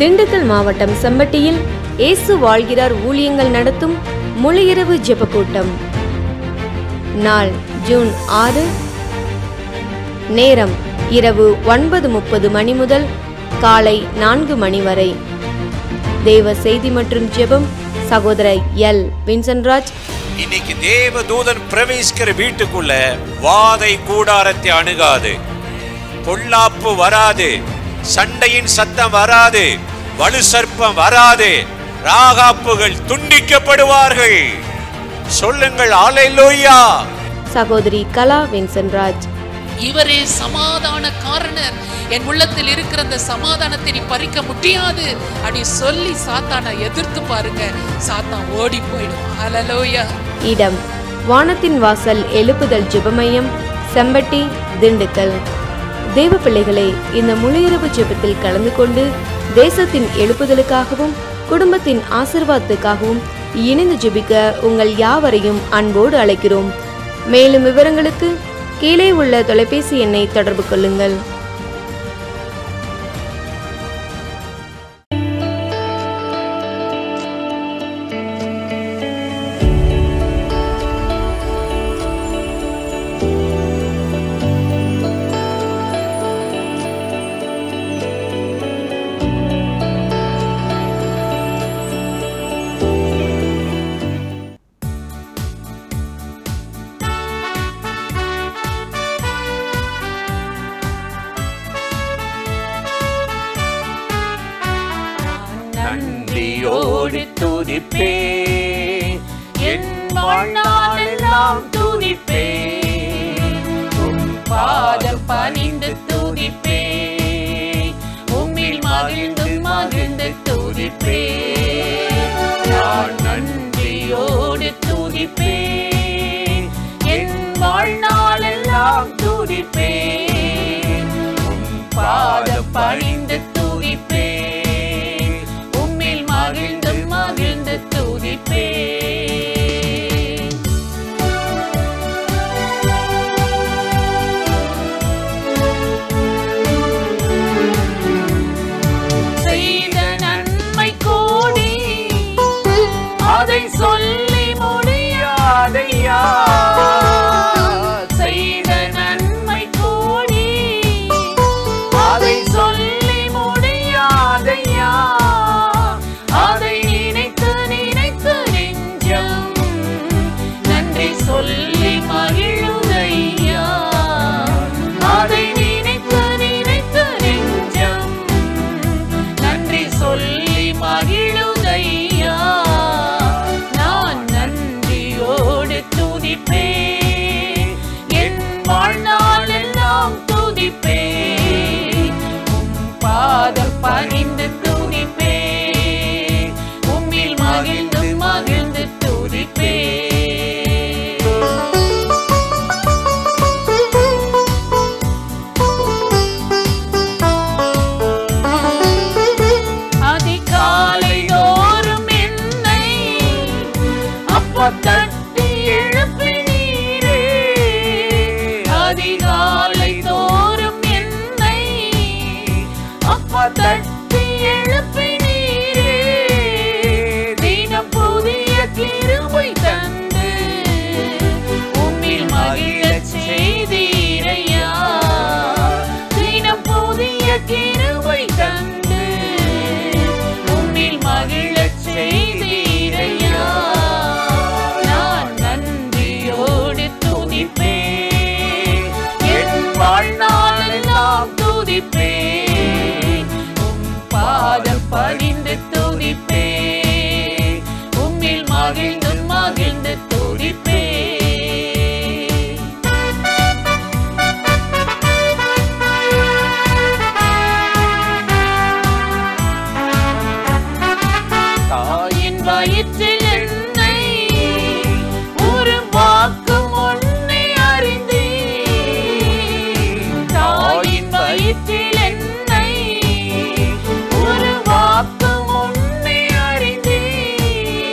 திண்டுக்கல் மாவட்டம் செம்பட்டியில் இயேசு வாழ்கிறார் ஊழியங்கள் நடத்தும் முழுஇரவு ஜெப கூட்டம். நாள் ஜூன் 6. நேரம் இரவு 9:30 மணி முதல் காலை 4 மணி வரை. தேவ செய்தி மற்றும் ஜெபம் சகோதரர் எல் வின்சென்ட்ராஜ். இன்னைக்கு தேவ தூதன் பிரவேசிக்கிற வீட்டுக்குள்ள வாதை கூடாரத்தை அணுகாது, பொல்லாப்பு வராது, சண்டையின் சத்தம் வராது, வலு சர்ப்பம் வராது, ராகாப்புகள் துண்டிக்கப்படுவார்கள். சொல்லுங்கள் அல்லேலூயா. சகோதரி கலா வின்சென்ட்ராஜ். இவரே சமாதான காரணர், என் உள்ளத்தில் இருக்கிற அந்த சமாதானத்தை நீ பறிக்க முடியாது அப்படி சொல்லி சாத்தானை எதிர்த்து பாருங்க, சாத்தான் ஓடி போயிடும். அல்லேலூயா. இடம் வானத்தின் வாசல் எழுப்புதல் ஜெபமையம், செம்பட்டி, திண்டுக்கல். தேவ பிள்ளைகளே, இந்த முழுஇரவு ஜெபத்தில் கலந்து கொண்டு தேசத்தின் எழுப்புதலுக்காகவும் குடும்பத்தின் ஆசீர்வாதத்துக்காகவும் இணைந்து ஜெபிக்க உங்கள் யாவரையும் அன்போடு அழைக்கிறோம். மேலும் விவரங்களுக்கு கீழே உள்ள தொலைபேசி எண்ணை தொடர்பு கொள்ளுங்கள். நன்றியோடு துதிப்பேன், என் வாழ்நாளெல்லாம் துதிப்பேன். உம் பாதம் பணிந்து துதிப்பேன், உம்மில் மகிழ்ந்து மகிழ்ந்து துதிப்பேன். நான் நன்றியோடு துதிப்பேன், என் வாழ்நாளெல்லாம் துதிப்பேன். உம் பாதம் பணிந்து துதிப்பேன், மகிழ்ந்து மகிழ்ந்து துதிப்பேன். செய்த நன்மை கோடி, அதை சொல்லி முடியாதையா. செய்த நன்மை கோடி, அதை சொல்லி முடியாதையா. அதை நினைத்து நினைத்து நெஞ்சம் நன்றி சொல்லி மகிழுதையா. அதை நினைத்து நினைத்து நெஞ்சம் நன்றி சொல்லி மகிழுதையா. நான் நன்றியோடு துதிப்பேன், என் வாழ்நாளெல்லாம் துதிப்பேன். உம் பாதம் பணிந்து துதிப்பேன், உம்மில் மகிழ்ந்து மகிழ்ந்து துதிப்பேன். அதிகாலை தோறும் என்னை அப்பா தட்டி எழுப்பினீரே. அதிகாலை தோறும் என்னை அப்பா தட்டி எழுப்பினீரே. தினம் புதிய கிருபை தந்து உம்மில் மகிழச் செய்தீரையா. தினம் புதிய கிருபை தந்து உம்மில் மகிழச் செய்தீரையா. நான் நன்றியோடு துதிப்பேன், என் வாழ்நாளெல்லாம் துதிப்பேன். உம் பாதம் பணிந்து துதிப்பேன், உம்மில் மகிழ்ந்து மகிழ்ந்து துதிப்பேன். தாயின் வயிற்றில் என்னை உருவாக்கும் உன்னை அறிந்தேன். தாயின் வயிற்றில் என்னை உருவாக்கும் உன்னை அறிந்தேன்.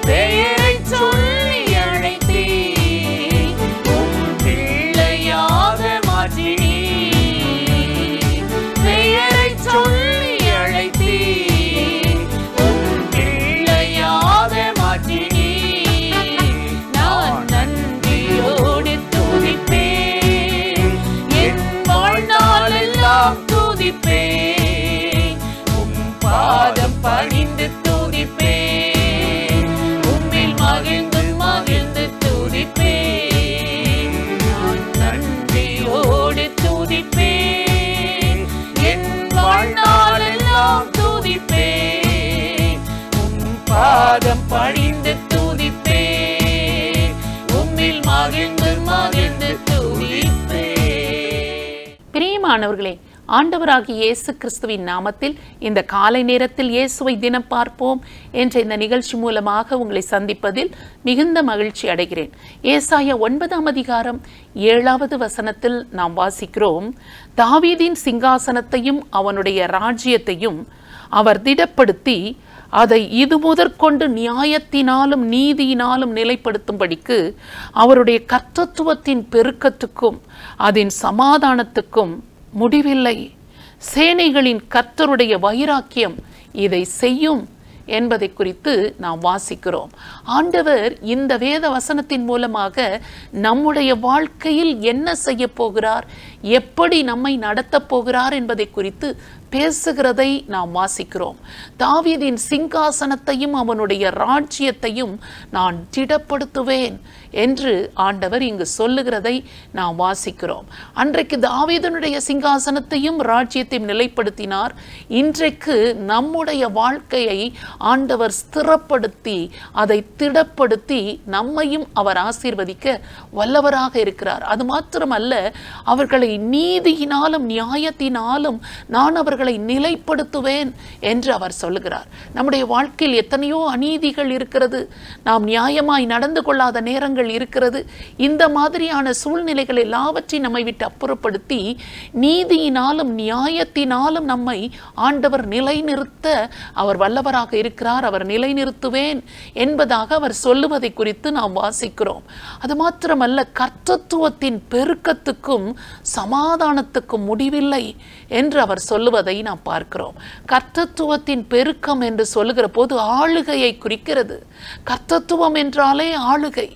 பெயரை சொல்லி அழைத்தேன், உம் பிள்ளையாக மாற்றினேன். பெயரை சொல்லி அழைத்தேன், பாதம் பணிந்து துதிப்பேன், உம்மில் மகிழ்ந்து மகிழ்ந்து துதிப்பேன். பிரியமானவர்களே, ஆண்டவராகிய இயேசு கிறிஸ்துவின் நாமத்தில் இந்த காலை நேரத்தில் இயேசுவை தினம் பார்ப்போம் என்ற இந்த நிகழ்ச்சி மூலமாக உங்களை சந்திப்பதில் மிகுந்த மகிழ்ச்சி அடைகிறேன். ஏசாயா 9ஆம் அதிகாரம் 7வது வசனத்தில் நாம் வாசிக்கிறோம், தாவீதின் சிங்காசனத்தையும் அவனுடைய ராஜ்யத்தையும் அவர் திடப்படுத்தி அதை இது முதற்கொண்டு நியாயத்தினாலும் நீதியினாலும் நிலைப்படுத்தும்படிக்கு அவருடைய கர்த்தத்துவத்தின் பெருக்கத்துக்கும் அதன் சமாதானத்துக்கும் முடிவில்லை. சேனைகளின் கர்த்தருடைய வைராக்கியம் இதை செய்யும் என்பதை குறித்து நாம் வாசிக்கிறோம். ஆண்டவர் இந்த வேத வசனத்தின் மூலமாக நம்முடைய வாழ்க்கையில் என்ன செய்ய போகிறார், எப்படி நம்மை நடத்தப் போகிறார் என்பதை குறித்து பேசுகிறதை நாம் வாசிக்கிறோம். தாவீதின் சிங்காசனத்தையும் அவனுடைய ராஜ்யத்தையும் நான் திடப்படுத்துவேன் என்று ஆண்டவர் இங்கு சொல்லுகிறதை நாம் வாசிக்கிறோம். அன்றைக்கு தாவீதனுடைய சிங்காசனத்தையும் ராஜ்யத்தையும் நிலைப்படுத்தினார். இன்றைக்கு நம்முடைய வாழ்க்கையை ஆண்டவர் ஸ்திரப்படுத்தி அதை திடப்படுத்தி நம்மையும் அவர் ஆசீர்வதிக்க வல்லவராக இருக்கிறார். அது மாத்திரமல்ல, அவர்களை நீதியினாலும் நியாயத்தினாலும் நான் அவர்களை நிலைப்படுத்துவேன் என்று அவர் சொல்லுகிறார். நம்முடைய வாழ்க்கையில் எத்தனையோ அநீதிகள் இருக்கிறது, நாம் நியாயமாய் நடந்து கொள்ளாத நேரங்கள் இருக்கிறது. இந்த மாதிரியான சூழ்நிலைகள் எல்லாவற்றையும் நம்மை விட்டு அப்புறப்படுத்தி நீதியினாலும் நியாயத்தினாலும் நம்மை ஆண்டவர் நிலைநிறுத்த அவர் வல்லவராக இருக்கிறார். அவர் நிலைநிறுத்துவேன் என்பதாக அவர் சொல்லுவதை குறித்து நாம் வாசிக்கிறோம். அது மாத்திரமல்ல, கர்த்தத்துவத்தின் பெருக்கத்துக்கும் சமாதானத்துக்கும் முடிவில்லை என்று அவர் சொல்லுவதை நாம் பார்க்கிறோம். கர்த்தத்துவத்தின் பெருக்கம் என்று சொல்லுகிற போது ஆளுகையை குறிக்கிறது. கர்த்தத்துவம் என்றாலே ஆளுகை.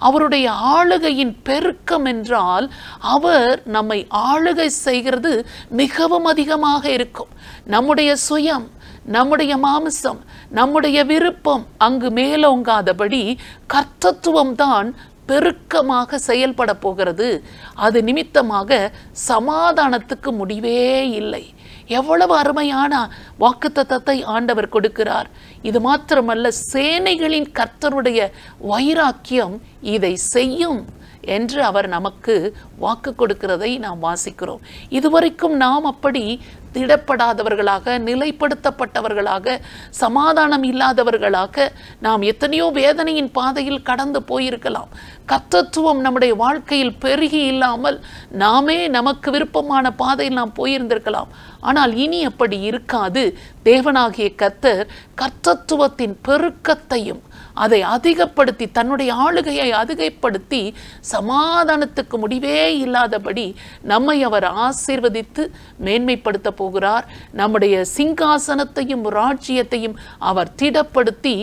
அவருடைய ஆளுகையின் பெருக்கம் என்றால் அவர் நம்மை ஆளுகை செய்கிறது மிகவும் அதிகமாக இருக்கும். நம்முடைய சுயம், நம்முடைய மாமிசம், நம்முடைய விருப்பம் அங்கு மேலோங்காதபடி கர்த்தத்துவம் தான் பெருக்கமாக செயல்பட போகிறது. அது நிமித்தமாக சமாதானத்துக்கு முடிவே இல்லை. எவ்வளவு அருமையான வாக்குத்தத்தத்தை ஆண்டவர் கொடுக்கிறார். இது மாத்திரமல்ல, சேனைகளின் கர்த்தருடைய வைராக்கியம் இதை செய்யும் என்று அவர் நமக்கு வாக்கு கொடுக்கிறதை நாம் வாசிக்கிறோம். இதுவரைக்கும் நாம் அப்படி திடப்படாதவர்களாக, நிலைப்படுத்தப்பட்டவர்களாக, சமாதானம் இல்லாதவர்களாக நாம் எத்தனையோ வேதனையின் பாதையில் கடந்து போயிருக்கலாம். கர்த்தத்துவம் நம்முடைய வாழ்க்கையில் பெருகி இல்லாமல் நாமே நமக்கு விருப்பமான பாதையில் நாம் போயிருந்திருக்கலாம். ஆனால் இனி அப்படி இருக்காது. தேவனாகிய கர்த்தர் கர்த்தத்துவத்தின் பெருக்கத்தையும் அதை அதிகப்படுத்தி, தன்னுடைய ஆளுகையை அதிகப்படுத்தி, சமாதானத்துக்கு முடிவே இல்லாதபடி நம்மை அவர் ஆசீர்வதித்து மேன்மைப்படுத்த போகிறார். நம்முடைய சிங்காசனத்தையும் ராஜ்யத்தையும் அவர் திடப்படுத்தி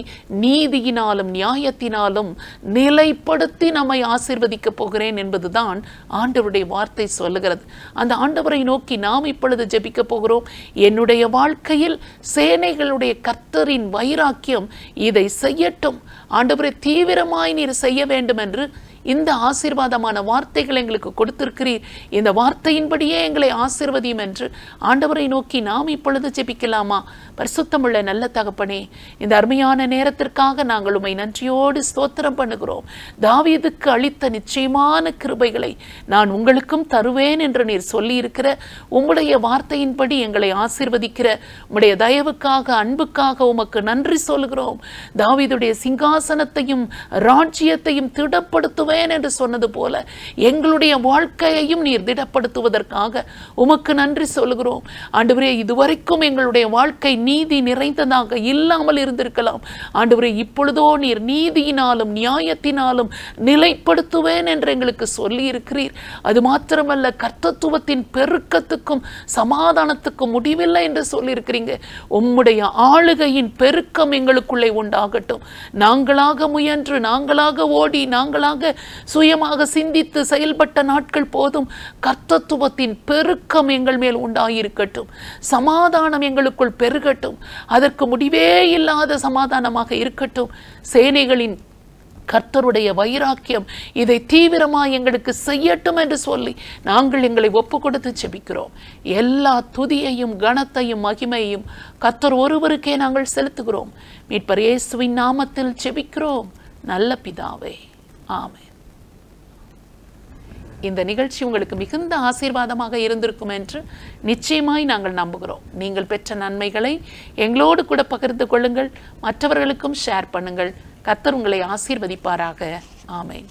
நீதியினாலும் நியாயத்தினாலும் நிலைப்படுத்தி நம்மை ஆசீர்வதிக்க போகிறேன் என்பதுதான் ஆண்டவருடைய வார்த்தை சொல்லுகிறது. அந்த ஆண்டவரை நோக்கி நாம் இப்பொழுது ஜெபிக்க போகிறோம். என்னுடைய வாழ்க்கையில் சேனைகளுடைய கர்த்தரின் வைராக்கியம் இதை செய்யட்டும். ஆண்டவரே, தீவிரமாய் நீர் செய்ய வேண்டும் என்று இந்த ஆசீர்வாதமான வார்த்தைகளை எங்களுக்கு கொடுத்திருக்கிறீர். இந்த வார்த்தையின்படியே எங்களை ஆசீர்வதியும் என்று ஆண்டவரை நோக்கி நாம் இப்பொழுது ஜெபிக்கலாமா? பரிசுத்தமுள்ள நல்ல தகப்பனே, இந்த அருமையான நேரத்திற்காக நாங்கள் உம்மை நன்றியோடு ஸ்தோத்திரம் பண்ணுகிறோம். தாவீதுக்கு அளித்த நிச்சயமான கிருபைகளை நான் உங்களுக்கும் தருவேன் என்று நீர் சொல்லி இருக்கிற உம்முடைய வார்த்தையின்படி எங்களை ஆசீர்வதிக்கிற உம்முடைய தயவுக்காக, அன்புக்காக உமக்கு நன்றி சொல்கிறோம். தாவீதுடைய சிங்காசனத்தையும் ராஜ்யத்தையும் திடப்படுத்துவேன் என்று சொன்னது போல எங்களுடைய வாழ்க்கையையும் நீர் திடப்படுத்துவதற்காக உமக்கு நன்றி சொல்கிறோம். ஆண்டவரே, இதுவரைக்கும் எங்களுடைய வாழ்க்கை நீதி நிறைந்ததாக இல்லாமல் இருந்திருக்கலாம். ஆண்டவரே, இப்பொழுதோ நீர் நீதியினாலும் நியாயத்தினாலும் நிலைப்படுத்துவேன் என்று எங்களுக்கு சொல்லி இருக்கிறீர். அது மாத்திரமல்ல, கர்த்தத்துவத்தின் பெருக்கத்துக்கும் சமாதானத்துக்கும் முடிவில்லை என்று சொல்லியிருக்கிறீங்க. உம்முடைய ஆளுகையின் பெருக்கம் எங்களுக்குள்ளே உண்டாகட்டும். நாங்களாக முயன்று, நாங்களாக ஓடி, நாங்களாக சுயமாக சிந்தித்து செயல்பட்ட நாட்கள் போதும். கர்த்தத்துவத்தின் பெருக்கம் எங்கள் மேல் உண்டாயிருக்கட்டும். சமாதானம் எங்களுக்குள் பெருகட்டும். அதற்கு முடிவே இல்லாத சமாதானமாக இருக்கட்டும். சேனைகளின் கர்த்தருடைய வைராக்கியம் இதை தீவிரமாக எங்களுக்கு செய்யட்டும் என்று சொல்லி நாங்கள் எங்களை ஒப்பு கொடுத்து ஜெபிக்கிறோம். எல்லா துதியையும் கனத்தையும் மகிமையையும் கர்த்தர் ஒருவருக்கே நாங்கள் செலுத்துகிறோம். மீட்பர் இயேசுவின் நாமத்தில் ஜெபிக்கிறோம் நல்ல பிதாவே, ஆமென். இந்த நிகழ்ச்சி உங்களுக்கு மிகுந்த ஆசீர்வாதமாக இருந்திருக்கும் என்று நிச்சயமாய் நாங்கள் நம்புகிறோம். நீங்கள் பெற்ற நன்மைகளை எங்களோடு கூட பகிர்ந்து கொள்ளுங்கள், மற்றவர்களுக்கும் ஷேர் பண்ணுங்கள். கர்த்தர் உங்களை ஆசீர்வதிப்பாராக. ஆமென்.